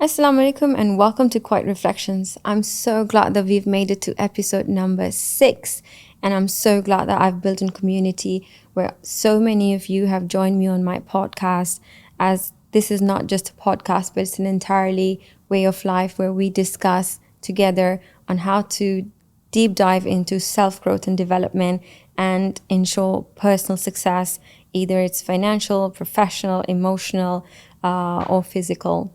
Assalamu alaikum and welcome to Quiet Reflections. I'm so glad that we've made it to episode number 6, and I'm so glad that I've built a community where so many of you have joined me on my podcast, as this is not just a podcast but it's an entirely way of life where we discuss together on how to deep dive into self-growth and development and ensure personal success, either it's financial, professional, emotional, or physical.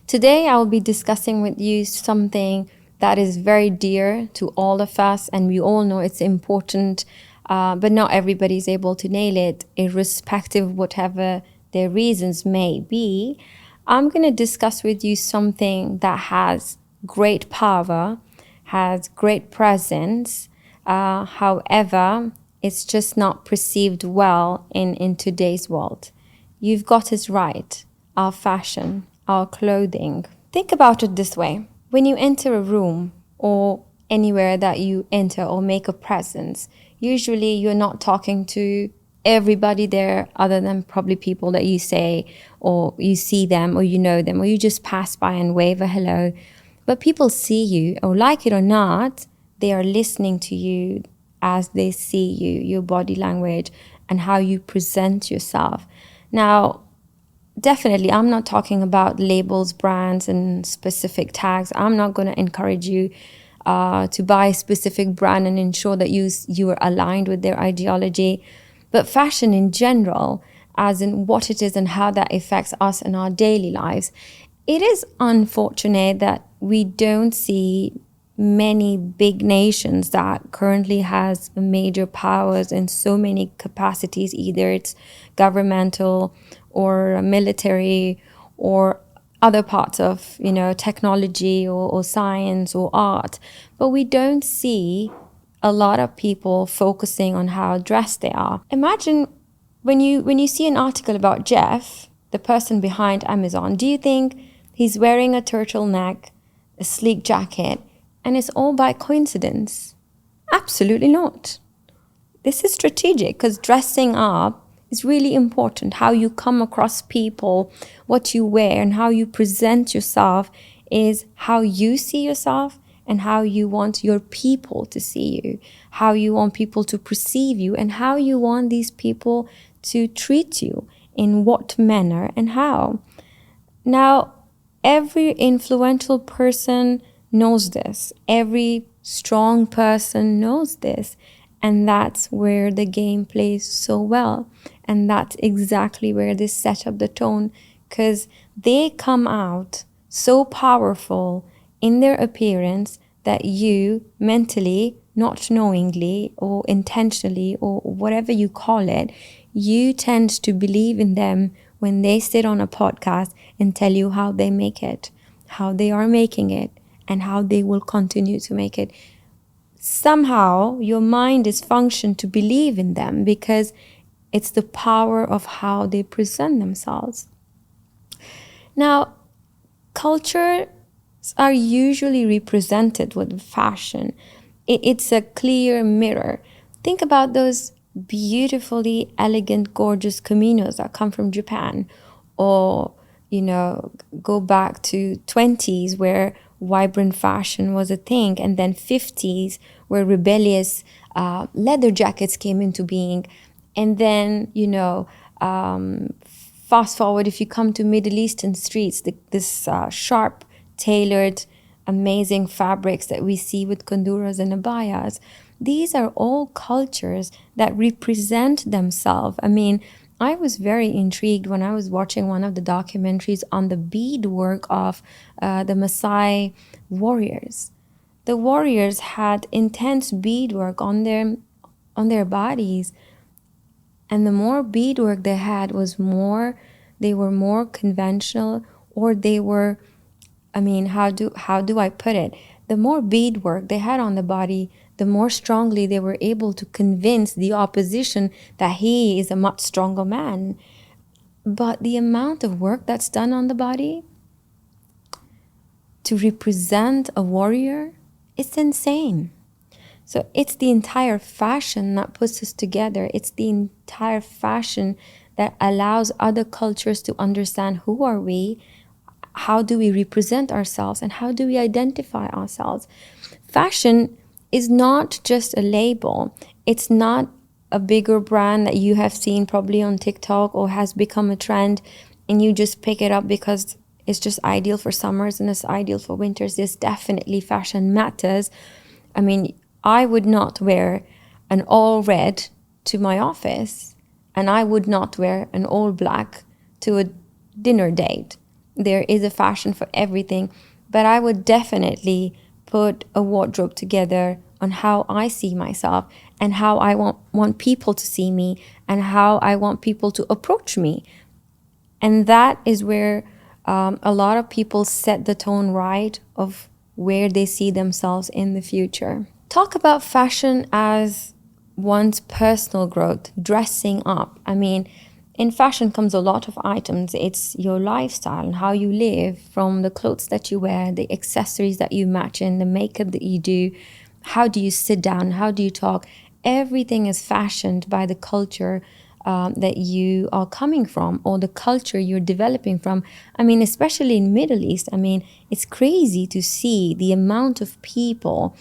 Today, I will be discussing with you something that is very dear to all of us, and we all know it's important, but not everybody is able to nail it, irrespective of whatever their reasons may be. I'm going to discuss with you something that has great power, has great presence, however, it's just not perceived well in today's world. You've got it right, our fashion, our clothing. Think about it this way. When you enter a room or anywhere that you enter or make a presence, usually you're not talking to everybody there other than probably people that you say or you see them or you know them or you just pass by and wave a hello. But people see you, or like it or not, they are listening to you as they see you, your body language and how you present yourself. Now, definitely, I'm not talking about labels, brands, and specific tags. I'm not going to encourage you to buy a specific brand and ensure that you are aligned with their ideology. But fashion in general, as in what it is and how that affects us in our daily lives, it is unfortunate that we don't see many big nations that currently has major powers in so many capacities, either it's governmental or military or other parts of, technology or science or art. But we don't see a lot of people focusing on how dressed they are. Imagine when you see an article about Jeff, the person behind Amazon, do you think he's wearing a turtleneck, a sleek jacket, and it's all by coincidence? Absolutely not. This is strategic because dressing up is really important. How you come across people, what you wear, and how you present yourself is how you see yourself and how you want your people to see you, how you want people to perceive you, and how you want these people to treat you, in what manner and how. Now, every influential person knows this. Every strong person knows this. And that's where the game plays so well. And that's exactly where they set up the tone, because they come out so powerful in their appearance that you mentally, not knowingly or intentionally or whatever you call it, you tend to believe in them when they sit on a podcast and tell you how they make it, how they are making it, and how they will continue to make it. Somehow your mind is functioned to believe in them because it's the power of how they present themselves. Now, cultures are usually represented with fashion. It's a clear mirror. Think about those beautifully elegant, gorgeous kimonos that come from Japan, or go back to 20s where vibrant fashion was a thing, and then 50s where rebellious leather jackets came into being, and then fast forward, if you come to Middle Eastern streets, this sharp tailored amazing fabrics that we see with konduras and abayas. These are all cultures that represent themselves. I mean, I was very intrigued when I was watching one of the documentaries on the beadwork of the Maasai warriors. The warriors had intense beadwork on their bodies, and the more beadwork they had they were more conventional, or they were, how do I put it? The more beadwork they had on the body, the more strongly they were able to convince the opposition that he is a much stronger man. But the amount of work that's done on the body to represent a warrior, it's insane. So it's the entire fashion that puts us together. It's the entire fashion that allows other cultures to understand who are we, how do we represent ourselves and how do we identify ourselves? Fashion is not just a label. It's not a bigger brand that you have seen probably on TikTok or has become a trend and you just pick it up because it's just ideal for summers and it's ideal for winters. Yes, definitely fashion matters. I mean, I would not wear an all red to my office and I would not wear an all black to a dinner date. There is a fashion for everything, but I would definitely put a wardrobe together on how I see myself and how I want people to see me and how I want people to approach me. And that is where a lot of people set the tone right of where they see themselves in the future. Talk about fashion as one's personal growth, dressing up. I mean, in fashion comes a lot of items. It's your lifestyle and how you live, from the clothes that you wear, the accessories that you match in, the makeup that you do, how do you sit down, how do you talk. Everything is fashioned by the culture that you are coming from or the culture you're developing from. I mean, especially in Middle East, I mean, it's crazy to see the amount of people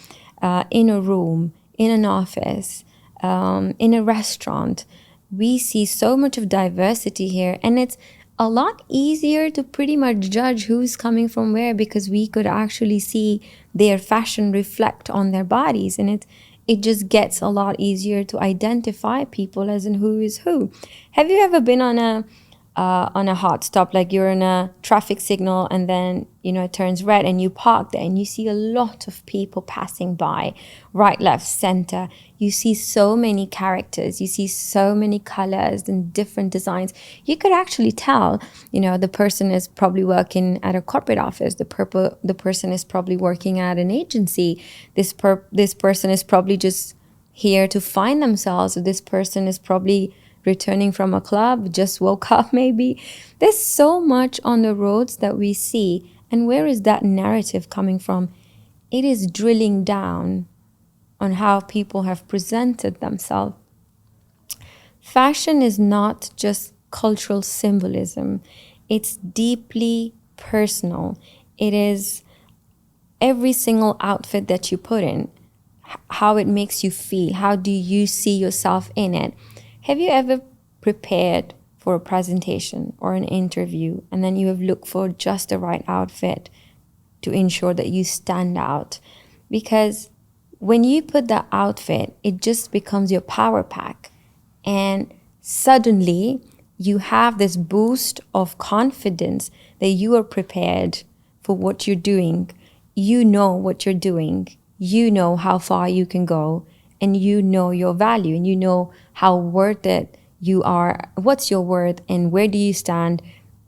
in a room, in an office, in a restaurant. We see so much of diversity here, and it's a lot easier to pretty much judge who's coming from where because we could actually see their fashion reflect on their bodies, and it just gets a lot easier to identify people as in who is who. Have you ever been on a hot stop, like you're in a traffic signal and then it turns red and you park there and you see a lot of people passing by, right, left, center. You see so many characters, you see so many colors and different designs. You could actually tell, the person is probably working at a corporate office, the person is probably working at an agency, this person is probably just here to find themselves, this person is probably returning from a club, just woke up maybe. There's so much on the roads that we see. And where is that narrative coming from? It is drilling down on how people have presented themselves. Fashion is not just cultural symbolism. It's deeply personal. It is every single outfit that you put in, how it makes you feel, how do you see yourself in it. Have you ever prepared for a presentation or an interview and then you have looked for just the right outfit to ensure that you stand out? Because when you put that outfit, it just becomes your power pack. And suddenly you have this boost of confidence that you are prepared for what you're doing. You know what you're doing. You know how far you can go. And you know your value and you know how worth it you are, what's your worth and where do you stand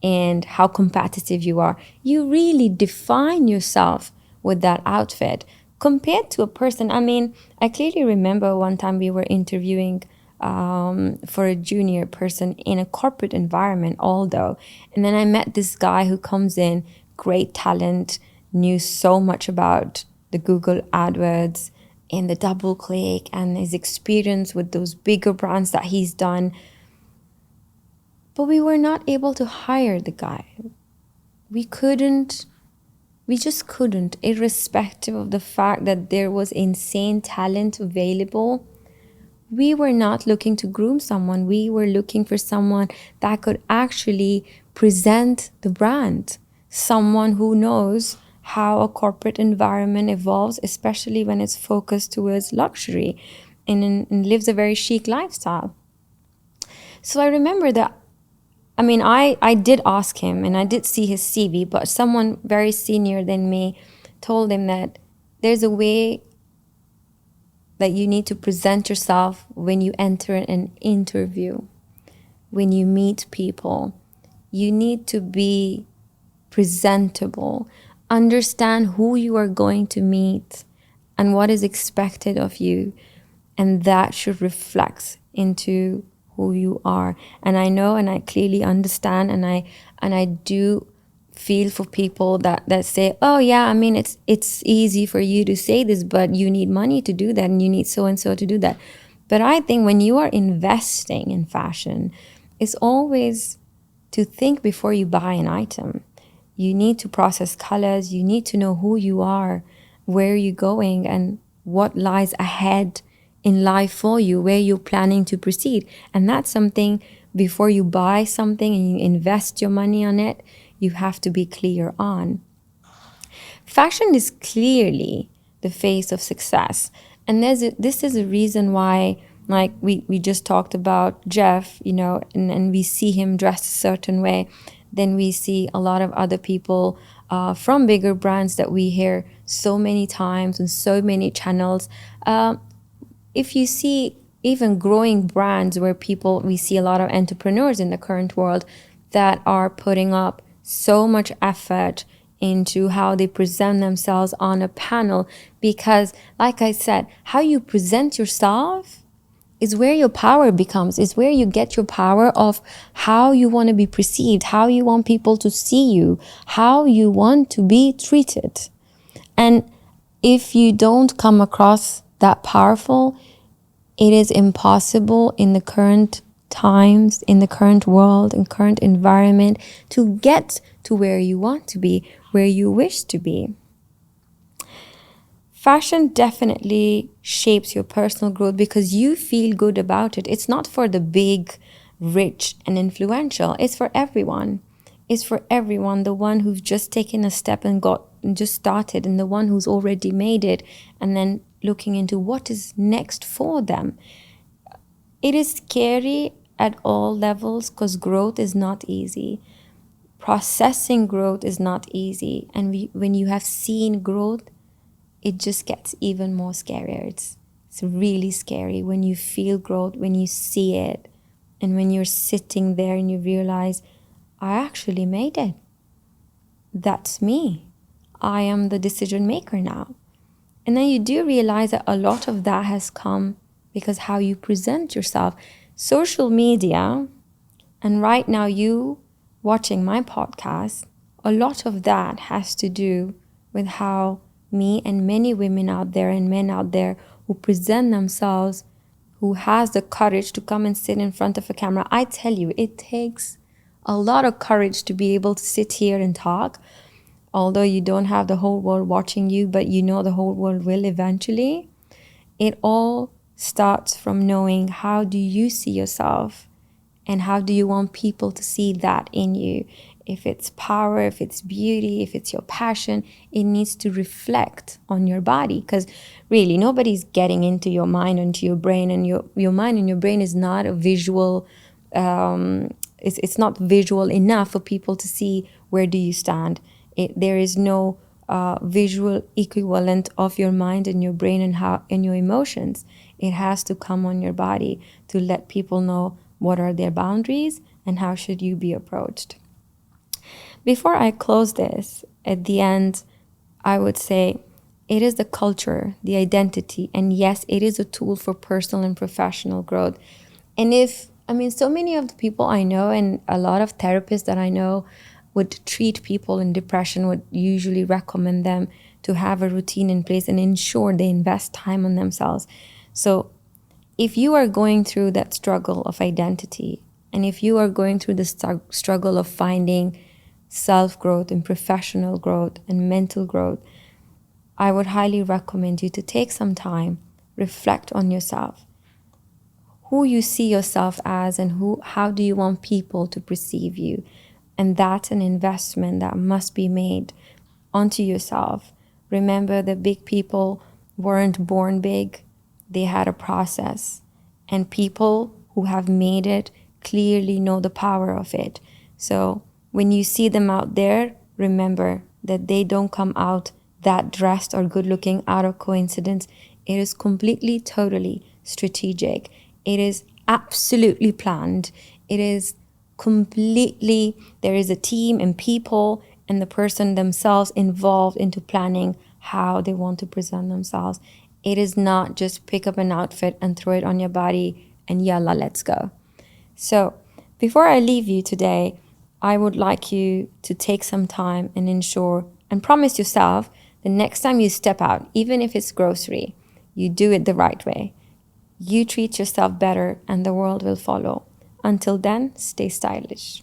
and how competitive you are. You really define yourself with that outfit compared to a person. I mean, I clearly remember one time we were interviewing for a junior person in a corporate environment, although, and then I met this guy who comes in, great talent, knew so much about the Google AdWords and the double click and his experience with those bigger brands that he's done. But we were not able to hire the guy. We just couldn't, irrespective of the fact that there was insane talent available. We were not looking to groom someone. We were looking for someone that could actually present the brand, someone who knows how a corporate environment evolves, especially when it's focused towards luxury and lives a very chic lifestyle. So I remember that, I mean, I did ask him and I did see his CV, but someone very senior than me told him that there's a way that you need to present yourself when you enter an interview, when you meet people. You need to be presentable, understand who you are going to meet and what is expected of you, and that should reflect into who you are. And I know and I clearly understand and I do feel for people that say, oh yeah, I mean it's easy for you to say this, but you need money to do that and you need so and so to do that. But I think when you are investing in fashion, it's always to think before you buy an item. You need to process colors. You need to know who you are, where you're going, and what lies ahead in life for you, where you're planning to proceed. And that's something, before you buy something and you invest your money on it, you have to be clear on. Fashion is clearly the face of success. And this is a reason why, like we just talked about Jeff, and we see him dressed a certain way. Then we see a lot of other people from bigger brands that we hear so many times and so many channels. If you see even growing brands where we see a lot of entrepreneurs in the current world that are putting up so much effort into how they present themselves on a panel, because like I said, how you present yourself is where your power becomes, is where you get your power of how you want to be perceived, how you want people to see you, how you want to be treated. And if you don't come across that powerful, it is impossible in the current times, in the current world, in current environment, to get to where you want to be, where you wish to be. Fashion definitely shapes your personal growth because you feel good about it. It's not for the big, rich, and influential. It's for everyone. It's for everyone, the one who's just taken a step and just started, and the one who's already made it, and then looking into what is next for them. It is scary at all levels because growth is not easy. Processing growth is not easy. And when you have seen growth, it just gets even more scarier. It's really scary when you feel growth, when you see it, and when you're sitting there and you realize, I actually made it. That's me. I am the decision maker now. And then you do realize that a lot of that has come because how you present yourself. Social media, and right now you watching my podcast, a lot of that has to do with how me and many women out there and men out there who present themselves, who has the courage to come and sit in front of a camera. I tell you, it takes a lot of courage to be able to sit here and talk, although you don't have the whole world watching you, but you know the whole world will eventually. It all starts from knowing, how do you see yourself and how do you want people to see that in you? If it's power, if it's beauty, if it's your passion, it needs to reflect on your body, because really nobody's getting into your mind, into your brain, and your mind and your brain is not a visual, it's not visual enough for people to see where do you stand. There is no visual equivalent of your mind and your brain and your emotions. It has to come on your body to let people know what are their boundaries and how should you be approached. Before I close this, at the end, I would say it is the culture, the identity, and yes, it is a tool for personal and professional growth. And so many of the people I know and a lot of therapists that I know would treat people in depression, would usually recommend them to have a routine in place and ensure they invest time on themselves. So if you are going through that struggle of identity, and if you are going through the struggle of finding self-growth and professional growth and mental growth, I would highly recommend you to take some time, reflect on yourself, who you see yourself as, and how do you want people to perceive you. And that's an investment that must be made onto yourself. Remember that big people weren't born big. They had a process. And people who have made it clearly know the power of it. So when you see them out there, remember that they don't come out that dressed or good looking out of coincidence. It is completely, totally strategic. It is absolutely planned. It is completely, there is a team and people and the person themselves involved into planning how they want to present themselves. It is not just pick up an outfit and throw it on your body and yalla, let's go. So before I leave you today, I would like you to take some time and ensure and promise yourself the next time you step out, even if it's grocery, you do it the right way. You treat yourself better and the world will follow. Until then, stay stylish.